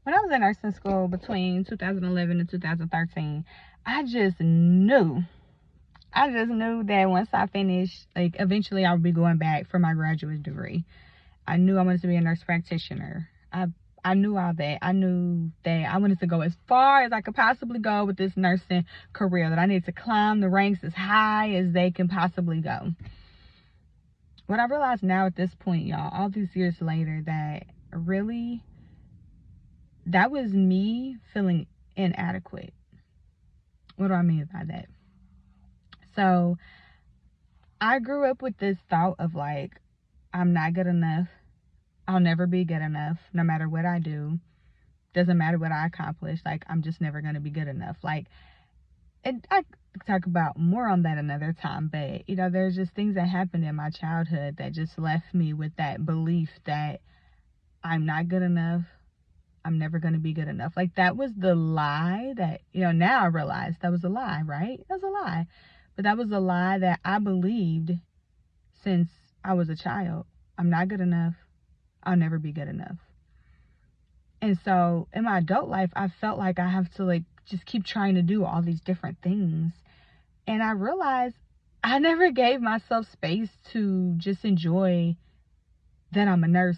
when I was in nursing school between 2011 and 2013, I just knew. I just knew that once I finished, like, eventually I would be going back for my graduate degree. I knew I wanted to be a nurse practitioner. I knew all that. I knew that I wanted to go as far as I could possibly go with this nursing career, that I needed to climb the ranks as high as they can possibly go. What I realize now at this point, y'all, all these years later, that really, that was me feeling inadequate. What do I mean by that? So I grew up with this thought of like, I'm not good enough. I'll never be good enough no matter what I do. Doesn't matter what I accomplish. Like, I'm just never going to be good enough. Like, and I talk about more on that another time, but you know, there's just things that happened in my childhood that just left me with that belief that I'm not good enough. I'm never going to be good enough. Like, that was the lie that, you know, now I realize that was a lie, right? That was a lie. But that was a lie that I believed since I was a child. I'm not good enough. I'll never be good enough. And so in my adult life, I felt like I have to like just keep trying to do all these different things. And I realized I never gave myself space to just enjoy that I'm a nurse,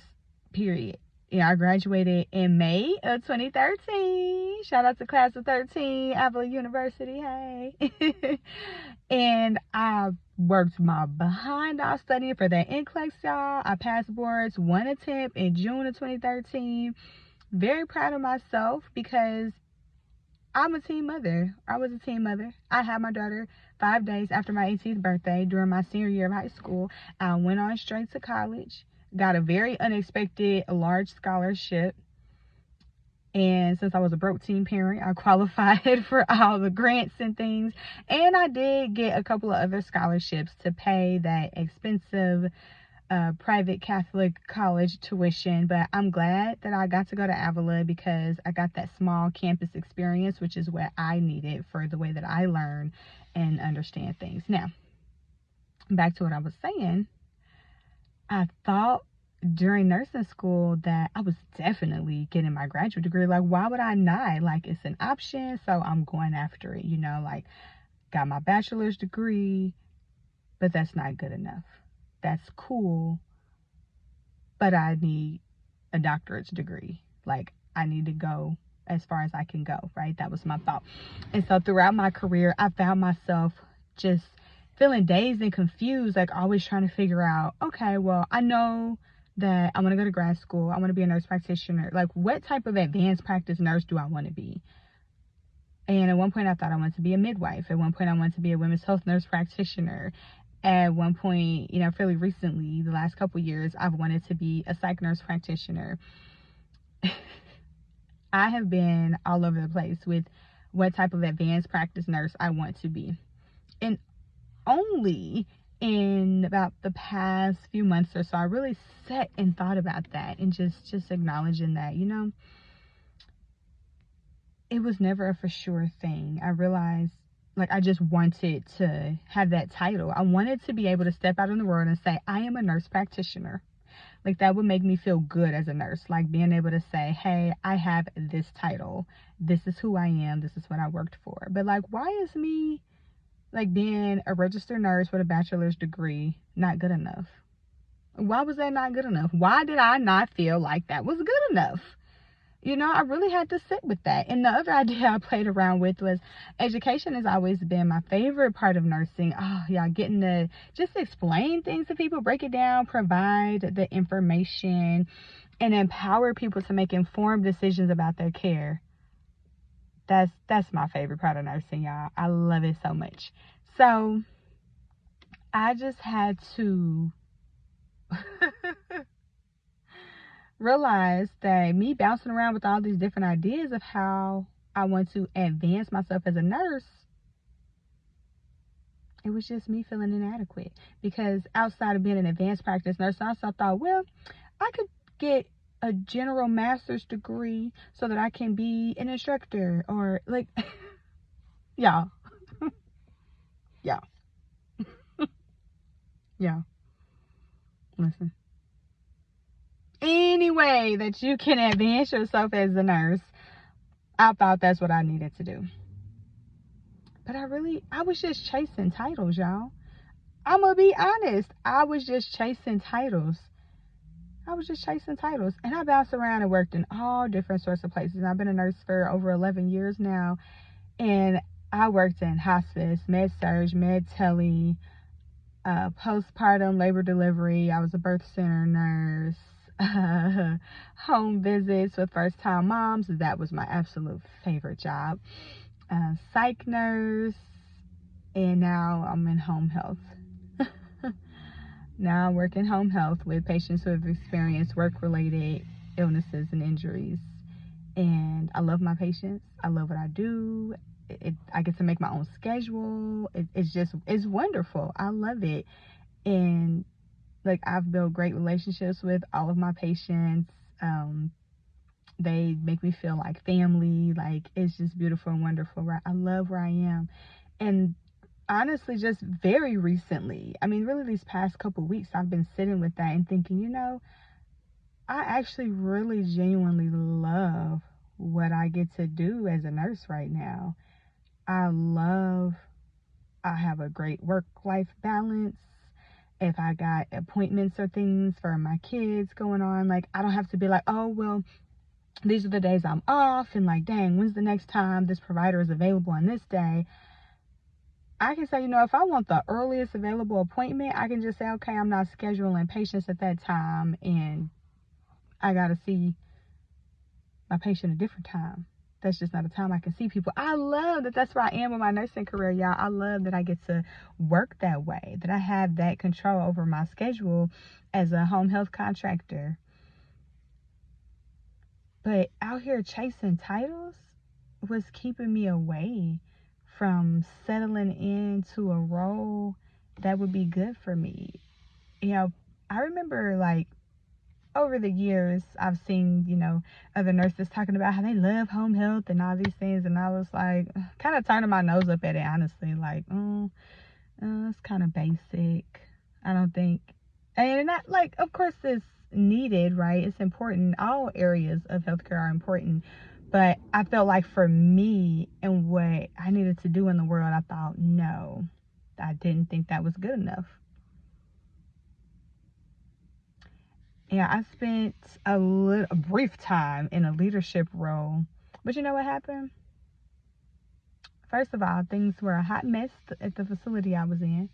period. Yeah, I graduated in May of 2013. Shout out to class of 13, Apple University, hey. And I worked my behind off studying for that NCLEX, y'all. I passed boards one attempt in June of 2013. Very proud of myself because I'm a teen mother. I was a teen mother. I had my daughter 5 days after my 18th birthday during my senior year of high school. I went on straight to college, got a very unexpected large scholarship. And since I was a broke teen parent, I qualified for all the grants and things. And I did get a couple of other scholarships to pay that expensive private Catholic college tuition. But I'm glad that I got to go to Avila because I got that small campus experience, which is what I needed for the way that I learn and understand things. Now, back to what I was saying. I thought during nursing school that I was definitely getting my graduate degree. Like, why would I not? Like, it's an option, so I'm going after it, you know, like, got my bachelor's degree, but that's not good enough. That's cool, but I need a doctorate's degree. Like, I need to go as far as I can go, right? That was my thought. And so throughout my career, I found myself just feeling dazed and confused, like always trying to figure out, okay, well, I know that I want to go to grad school. I want to be a nurse practitioner. Like, what type of advanced practice nurse do I want to be? And at one point, I thought I wanted to be a midwife. At one point, I wanted to be a women's health nurse practitioner. At one point, you know, fairly recently, the last couple years, I've wanted to be a psych nurse practitioner. I have been all over the place with what type of advanced practice nurse I want to be. And only in about the past few months or so, I really sat and thought about that and just acknowledging that, you know, it was never a for sure thing. I realized, like, I just wanted to have that title. I wanted to be able to step out in the world and say, I am a nurse practitioner. Like, that would make me feel good as a nurse. Like, being able to say, hey, I have this title. This is who I am. This is what I worked for. But, like, why is me, like, being a registered nurse with a bachelor's degree not good enough? Why was that not good enough? Why did I not feel like that was good enough? You know, I really had to sit with that. And the other idea I played around with was education has always been my favorite part of nursing. Oh, yeah, getting to just explain things to people, break it down, provide the information, and empower people to make informed decisions about their care. That's my favorite part of nursing, y'all. I love it so much. So I just had to realized that me bouncing around with all these different ideas of how I want to advance myself as a nurse, it was just me feeling inadequate. Because outside of being an advanced practice nurse, I also thought, well, I could get a general master's degree so that I can be an instructor, or like, y'all, y'all, y'all, listen. any way that you can advance yourself as a nurse, I thought that's what I needed to do. But I was just chasing titles, y'all. I'm gonna be honest. I was just chasing titles. And I bounced around and worked in all different sorts of places. I've been a nurse for over 11 years now. And I worked in hospice, med surg, med tele, postpartum labor delivery. I was a birth center nurse, home visits with first time moms. That was my absolute favorite job. Psych nurse. And now I'm in home health. Now I work in home health with patients who have experienced work-related illnesses and injuries. And I love my patients. I love what I do. I get to make my own schedule. It's wonderful. I love it. And like, I've built great relationships with all of my patients. They make me feel like family. Like, it's just beautiful and wonderful, right? I love where I am. And honestly, just very recently, I mean, really these past couple weeks, I've been sitting with that and thinking, I actually really genuinely love what I get to do as a nurse right now. I have a great work-life balance. If I got appointments or things for my kids going on, like, I don't have to be like, oh, well, these are the days I'm off, and like, dang, when's the next time this provider is available on this day? I can say, if I want the earliest available appointment, I can just say, okay, I'm not scheduling patients at that time, and I got to see my patient a different time. That's just not a time I can see people. I love that that's where I am with my nursing career, y'all. I love that I get to work that way, that I have that control over my schedule as a home health contractor. But out here chasing titles was keeping me away from settling into a role that would be good for me. I remember, like, over the years, I've seen, other nurses talking about how they love home health and all these things. And I was like, kind of turning my nose up at it, honestly. Like, it's kind of basic. I don't think, and not like, of course it's needed, right? It's important. All areas of healthcare are important. But I felt like for me and what I needed to do in the world, I thought, no, I didn't think that was good enough. Yeah, I spent a brief time in a leadership role. But you know what happened? First of all, things were a hot mess at the facility I was in.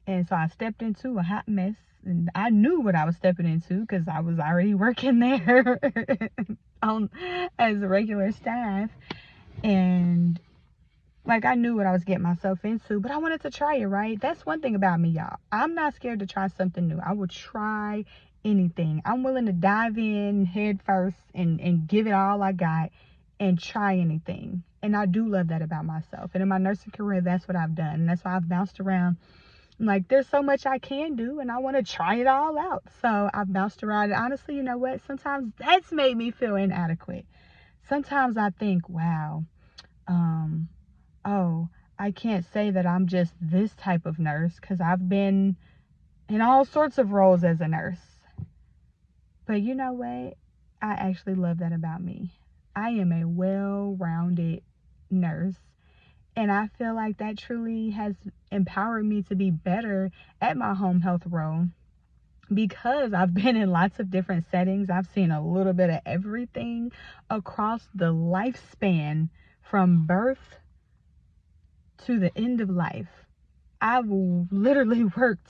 And so I stepped into a hot mess. And I knew what I was stepping into because I was already working there as a regular staff. And like, I knew what I was getting myself into, but I wanted to try it, right? That's one thing about me, y'all. I'm not scared to try something new. I will try anything. I'm willing to dive in head first and give it all I got and try anything. And I do love that about myself. And in my nursing career, that's what I've done. And that's why I've bounced around. Like, there's so much I can do, and I want to try it all out. So I've bounced around. And honestly, you know what? Sometimes that's made me feel inadequate. Sometimes I think, wow, oh, I can't say that I'm just this type of nurse because I've been in all sorts of roles as a nurse. But you know what? I actually love that about me. I am a well-rounded nurse. And I feel like that truly has empowered me to be better at my home health role because I've been in lots of different settings. I've seen a little bit of everything across the lifespan from birth to the end of life. I've literally worked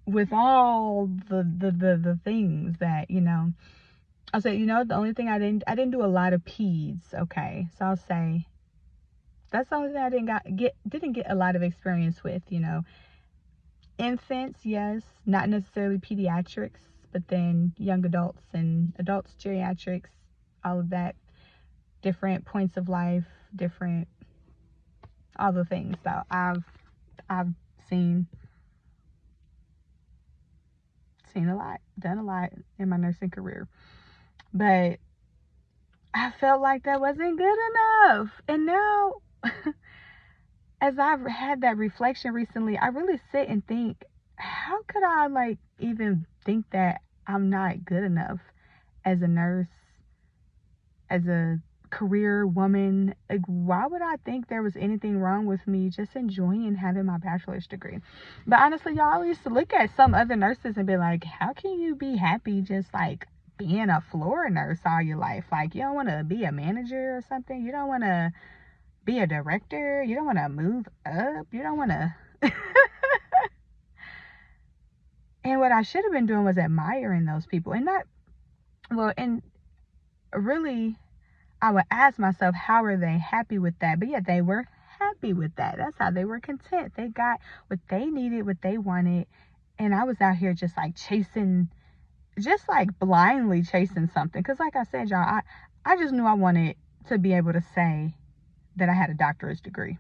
with all the things that, I'll say, the only thing I didn't do a lot of peds. Okay. So I'll say that's the only thing I didn't get a lot of experience with, infants. Yes. Not necessarily pediatrics, but then young adults and adults, geriatrics, all of that, different points of life, different, all the things. So I've seen a lot, done a lot in my nursing career, but I felt like that wasn't good enough. And now, as I've had that reflection recently, I really sit and think, how could I even think that I'm not good enough as a nurse, as a career woman. Like, why would I think there was anything wrong with me just enjoying having my bachelor's degree? But honestly, y'all, I used to look at some other nurses and be like, how can you be happy just like being a floor nurse all your life? Like, you don't want to be a manager or something? You don't want to be a director? You don't want to move up? You don't want to... And what I should have been doing was admiring those people. And not, well, and really, I would ask myself, how are they happy with that? But yeah, they were happy with that. That's how they were content. They got what they needed, what they wanted. And I was out here just like chasing, just like blindly chasing something. Because like I said, y'all, I just knew I wanted to be able to say that I had a doctorate degree.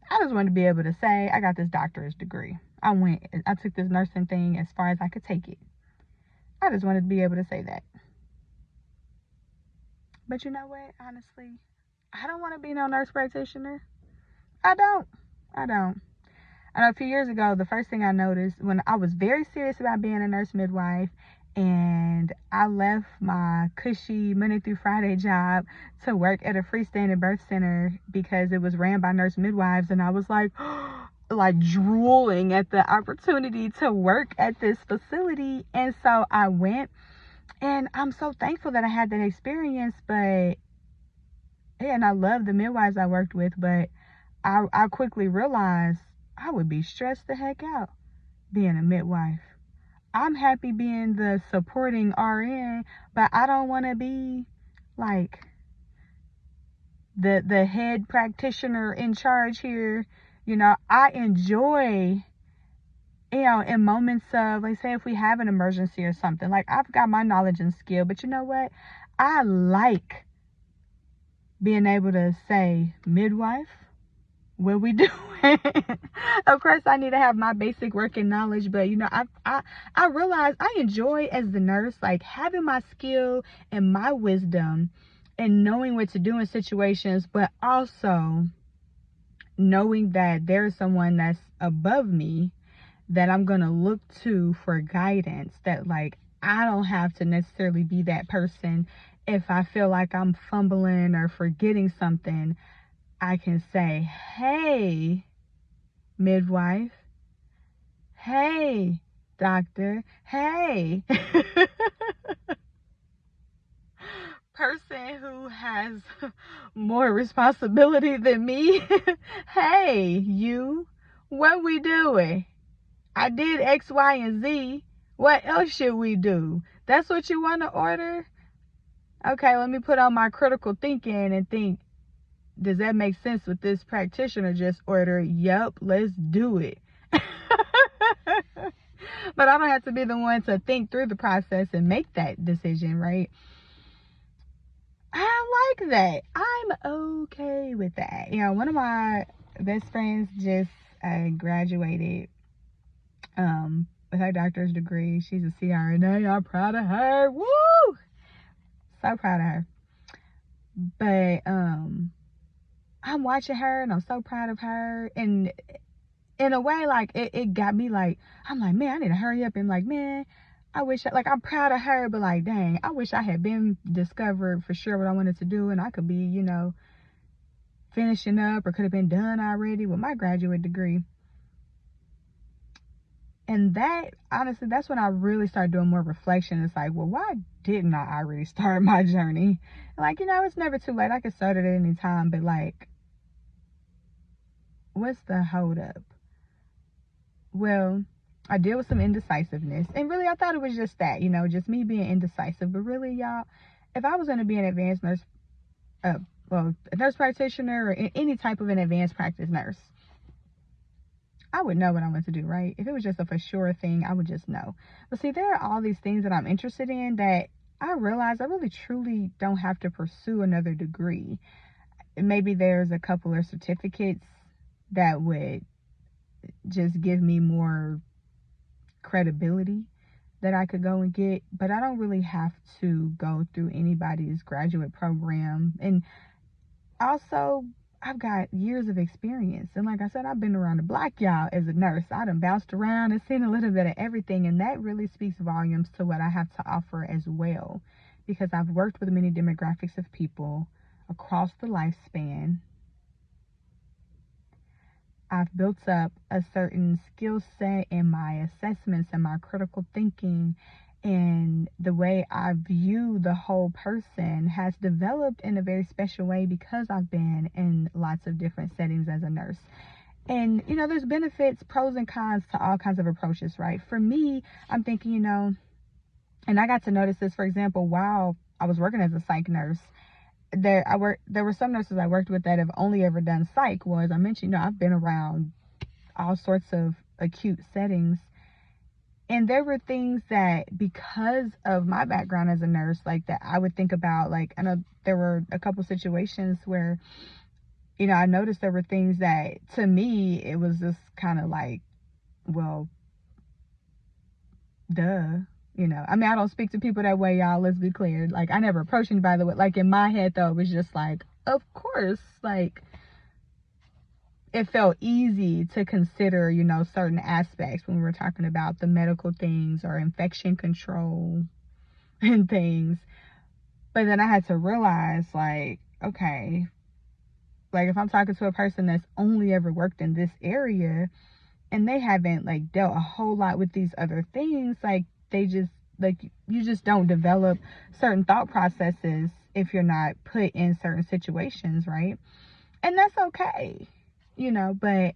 I just wanted to be able to say, I got this doctorate degree. I took this nursing thing as far as I could take it. I just wanted to be able to say that. But you know what? Honestly, I don't want to be no nurse practitioner. I don't. I know a few years ago, the first thing I noticed when I was very serious about being a nurse midwife, and I left my cushy Monday through Friday job to work at a freestanding birth center because it was ran by nurse midwives, and I was like, like drooling at the opportunity to work at this facility. And so I went, and I'm so thankful that I had that experience. But yeah, and I love the midwives I worked with, but I quickly realized I would be stressed the heck out being a midwife. I'm happy being the supporting RN, but I don't want to be like the head practitioner in charge here. You know, I enjoy, you know, in moments of, like, say if we have an emergency or something, like, I've got my knowledge and skill, but you know what? I like being able to say, midwife, what we doing? Of course, I need to have my basic working knowledge, but you know, I realize I enjoy as the nurse, like having my skill and my wisdom and knowing what to do in situations, but also knowing that there's someone that's above me that I'm gonna look to for guidance, that like I don't have to necessarily be that person. If I feel like I'm fumbling or forgetting something, I can say, hey, midwife, hey, doctor, hey, person who has more responsibility than me, hey, you, what we doing? I did X, Y, and Z. What else should we do? That's what you want to order? Okay, let me put on my critical thinking and think, does that make sense with this practitioner just order? Yep, let's do it. But I don't have to be the one to think through the process and make that decision, right? I like that. I'm okay with that. You know, one of my best friends just graduated with her doctor's degree. She's a CRNA. I'm proud of her. Woo! So proud of her. But I'm watching her and I'm so proud of her. And in a way, like, it got me like, I'm like, man, I need to hurry up. And like, man, I wish, like, I'm proud of her, but like, dang, I wish I had been discovered for sure what I wanted to do. And I could be, you know, finishing up, or could have been done already with my graduate degree. And that, honestly, that's when I really started doing more reflection. It's like, well, why didn't I already start my journey? Like, you know, it's never too late. I could start it at any time, but like, what's the hold up? Well, I deal with some indecisiveness, and really I thought it was just that, you know, just me being indecisive. But really, y'all, if I was going to be an advanced nurse, well, a nurse practitioner or any type of an advanced practice nurse, I would know what I want to do, right? If it was just a for sure thing, I would just know. But see, there are all these things that I'm interested in that I realize I really truly don't have to pursue another degree. Maybe there's a couple of certificates that would just give me more credibility that I could go and get, but I don't really have to go through anybody's graduate program. And also, I've got years of experience. And like I said, I've been around the block, y'all, as a nurse. I done bounced around and seen a little bit of everything. And that really speaks volumes to what I have to offer as well. Because I've worked with many demographics of people across the lifespan. I've built up a certain skill set in my assessments and my critical thinking, and the way I view the whole person has developed in a very special way because I've been in lots of different settings as a nurse. And, you know, there's benefits, pros and cons to all kinds of approaches, right? For me, I'm thinking, you know, and I got to notice this, for example, while I was working as a psych nurse. There were some nurses I worked with that have only ever done psych. Was I mentioned, you know, I've been around all sorts of acute settings, and there were things that, because of my background as a nurse, like that I would think about. Like, I know there were a couple situations where, you know, I noticed there were things that to me it was just kind of like, well, duh. You know, I mean, I don't speak to people that way, y'all. Let's be clear. Like, I never approached anybody that way. Like, in my head, though, it was just like, of course. Like, it felt easy to consider, you know, certain aspects when we were talking about the medical things or infection control and things. But then I had to realize, like, okay, like, if I'm talking to a person that's only ever worked in this area and they haven't, like, dealt a whole lot with these other things, like, they just, like, you just don't develop certain thought processes if you're not put in certain situations, right? And that's okay, you know, but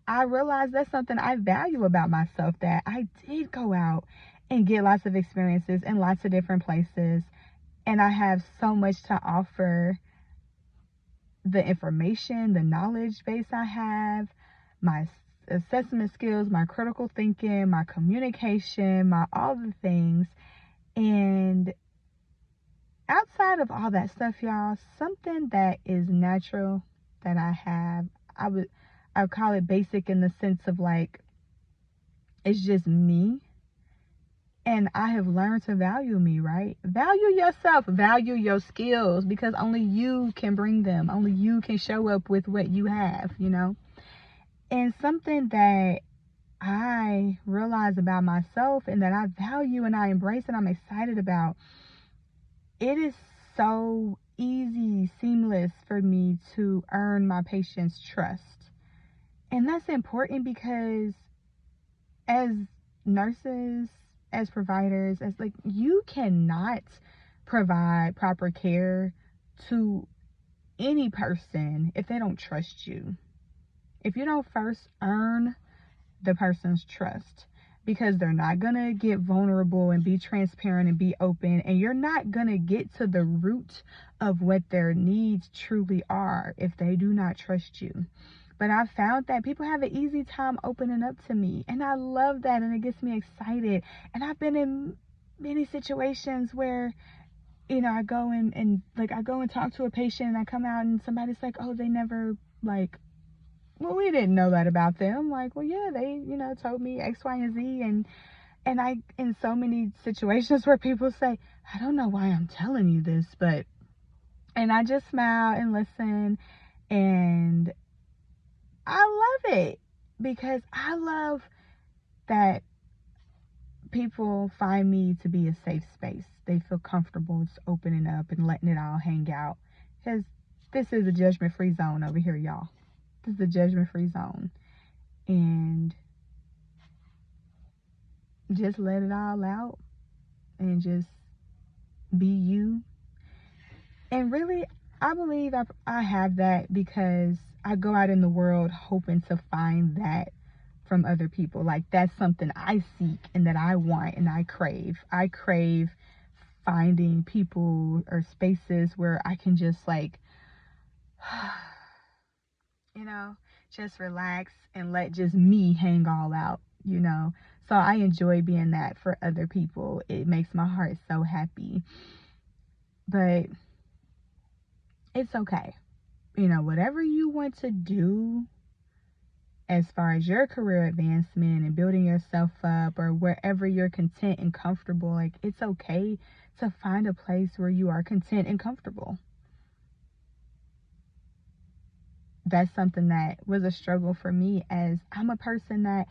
I realized that's something I value about myself, that I did go out and get lots of experiences in lots of different places, and I have so much to offer. The information, the knowledge base I have, my assessment skills, my critical thinking, my communication, my all the things. And outside of all that stuff, y'all, something that is natural that I have, I would call it basic in the sense of, like, it's just me. And I have learned to value me, right? Value yourself, value your skills, because only you can bring them. Only you can show up with what you have, you know? And something that I realize about myself and that I value and I embrace and I'm excited about, it is so easy, seamless for me to earn my patient's trust. And that's important because as nurses, as providers, as, like, you cannot provide proper care to any person if they don't trust you. If you don't first earn the person's trust, because they're not gonna get vulnerable and be transparent and be open, and you're not gonna get to the root of what their needs truly are if they do not trust you. But I found that people have an easy time opening up to me, and I love that, and it gets me excited. And I've been in many situations where, you know, I go and like, I go and talk to a patient and I come out and somebody's like, oh, they never, like, well, we didn't know that about them. Like, well, yeah, they, you know, told me X, Y, and Z. And I, in so many situations where people say, I don't know why I'm telling you this, but, and I just smile and listen, and I love it, because I love that people find me to be a safe space. They feel comfortable just opening up and letting it all hang out, because this is a judgment-free zone over here, y'all. This is a judgment-free zone, and just let it all out and just be you. And really, I believe I have that because I go out in the world hoping to find that from other people. Like, that's something I seek and that I want and I crave. I crave finding people or spaces where I can just, like, you know, just relax and let just me hang all out, you know. So I enjoy being that for other people. It makes my heart so happy. But it's okay. You know, whatever you want to do as far as your career advancement and building yourself up, or wherever you're content and comfortable, like, it's okay to find a place where you are content and comfortable. that's something that was a struggle for me, as I'm a person that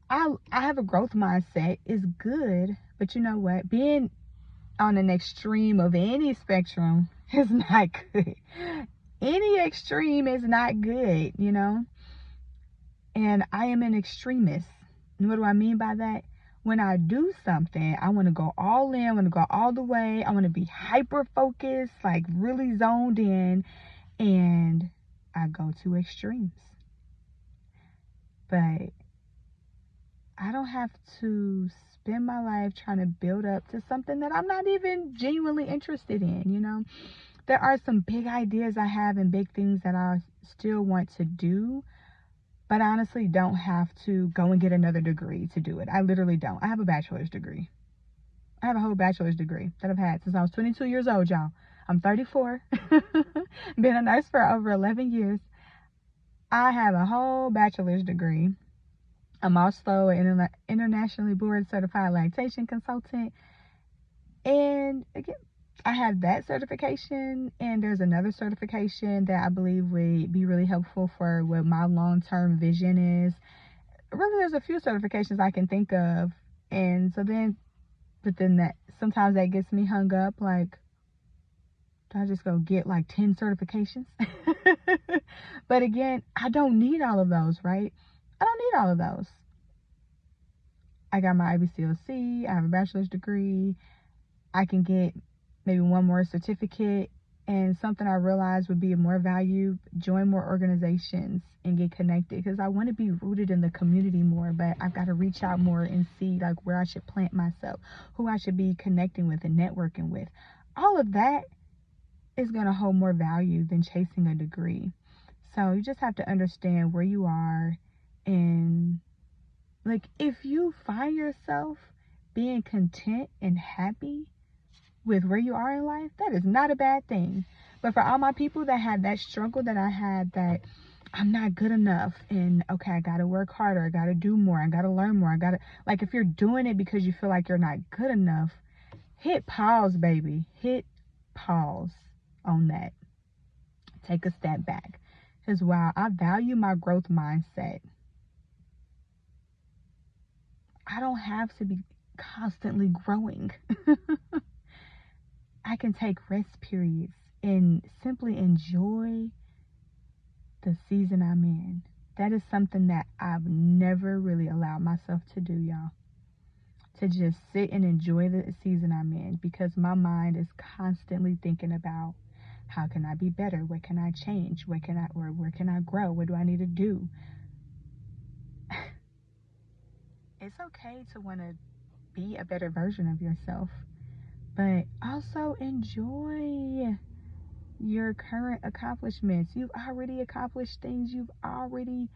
I have a growth mindset is good, but you know what? Being on an extreme of any spectrum is not good. Any extreme is not good, you know? And I am an extremist. And what do I mean by that? When I do something, I want to go all in, I want to go all the way, I want to be hyper focused, like really zoned in, and I go to extremes. But I don't have to spend my life trying to build up to something that I'm not even genuinely interested in, you know? There are some big ideas I have and big things that I still want to do, but I honestly don't have to go and get another degree to do it. I literally don't. I have a bachelor's degree. I have a whole bachelor's degree that I've had since I was 22 years old, y'all. I'm 34. Been a nurse for over 11 years. I have a whole bachelor's degree. I'm also an internationally board certified lactation consultant. And again, I have that certification, and there's another certification that I believe would be really helpful for what my long-term vision is. Really, there's a few certifications I can think of. And so then, but then that sometimes that gets me hung up. Like, do I just go get like 10 certifications? But again, I don't need all of those, right? I don't need all of those. I got my IBCLC, I have a bachelor's degree, I can get maybe one more certificate, and something I realized would be of more value, join more organizations and get connected, because I want to be rooted in the community more, but I've got to reach out more and see like where I should plant myself, who I should be connecting with and networking with. All of that is going to hold more value than chasing a degree. So you just have to understand where you are, and like if you find yourself being content and happy with where you are in life, that is not a bad thing. But for all my people that had that struggle that I had, that I'm not good enough, and okay, I gotta work harder, I gotta do more, I gotta learn more, I gotta, like, if you're doing it because you feel like you're not good enough, hit pause, baby. Hit pause on that. Take a step back. Because while I value my growth mindset, I don't have to be constantly growing. I can take rest periods and simply enjoy the season I'm in. That is something that I've never really allowed myself to do, y'all. To just sit and enjoy the season I'm in, because my mind is constantly thinking about how can I be better? What can I change? Where can I grow? What do I need to do? It's okay to want to be a better version of yourself, but also enjoy your current accomplishments. You've already accomplished things. You've already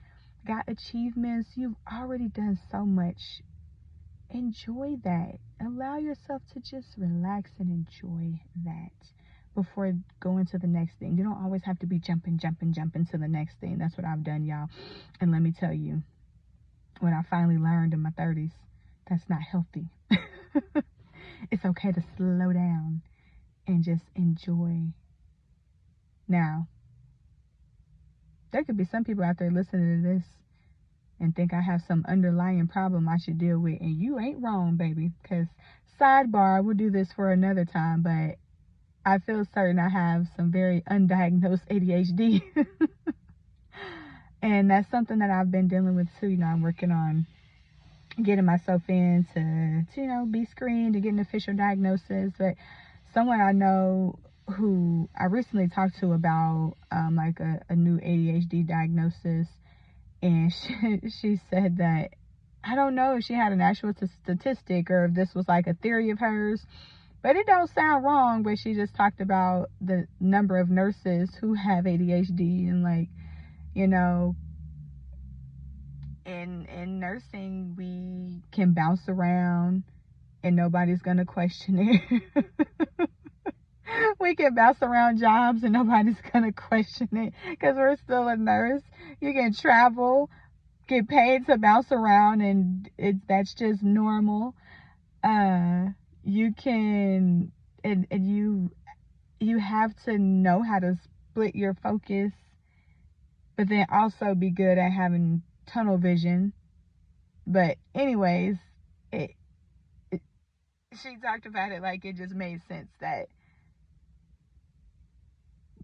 got achievements. You've already done so much. Enjoy that. Allow yourself to just relax and enjoy that before going to the next thing. You don't always have to be jumping to the next thing. That's what I've done, y'all. And let me tell you, what I finally learned in my 30s, that's not healthy. It's okay to slow down and just enjoy. Now, there could be some people out there listening to this and think I have some underlying problem I should deal with, and you ain't wrong, baby. Because sidebar, we'll do this for another time, but I feel certain I have some very undiagnosed ADHD. And that's something that I've been dealing with too. You know, I'm working on getting myself in to you know, be screened and get an official diagnosis. But someone I know who I recently talked to about like a new ADHD diagnosis, and she said that, I don't know if she had an actual statistic or if this was like a theory of hers, but it don't sound wrong. But she just talked about the number of nurses who have ADHD, and like, you know, in nursing, we can bounce around and nobody's gonna question it. We can bounce around jobs and nobody's gonna question it, because we're still a nurse. You can travel, get paid to bounce around, and that's just normal. You can, and you have to know how to split your focus but then also be good at having tunnel vision. But anyways, it she talked about it like it just made sense that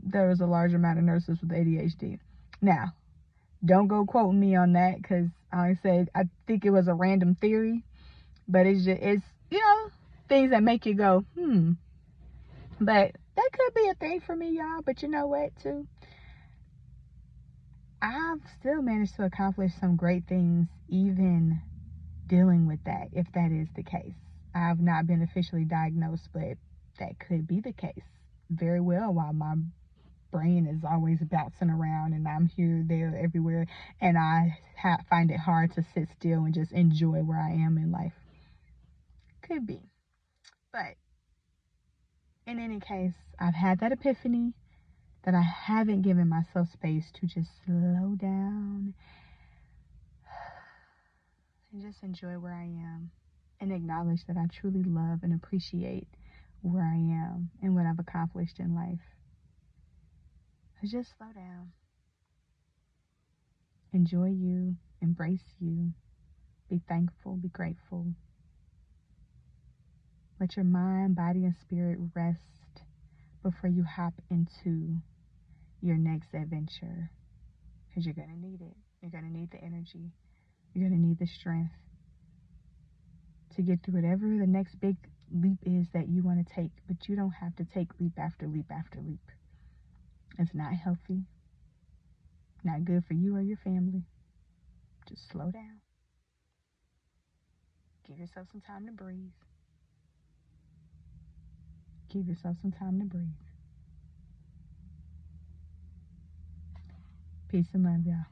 there was a large amount of nurses with ADHD. Now, don't go quoting me on that, because I said I think it was a random theory, but it's things that make you go But that could be a thing for me, y'all. But you know what, too? I've still managed to accomplish some great things, even dealing with that, if that is the case. I've not been officially diagnosed, but that could be the case very well, while my brain is always bouncing around and I'm here, there, everywhere, and I find it hard to sit still and just enjoy where I am in life. Could be. But in any case, I've had that epiphany that I haven't given myself space to just slow down and just enjoy where I am and acknowledge that I truly love and appreciate where I am and what I've accomplished in life. So just slow down. Enjoy you, embrace you, be thankful, be grateful. Let your mind, body, and spirit rest before you hop into your next adventure, because you're going to need it. You're going to need the energy. You're going to need the strength to get through whatever the next big leap is that you want to take, but you don't have to take leap after leap after leap. It's not healthy, not good for you or your family. Just slow down. Give yourself some time to breathe. Give yourself some time to breathe. Peace and love, y'all.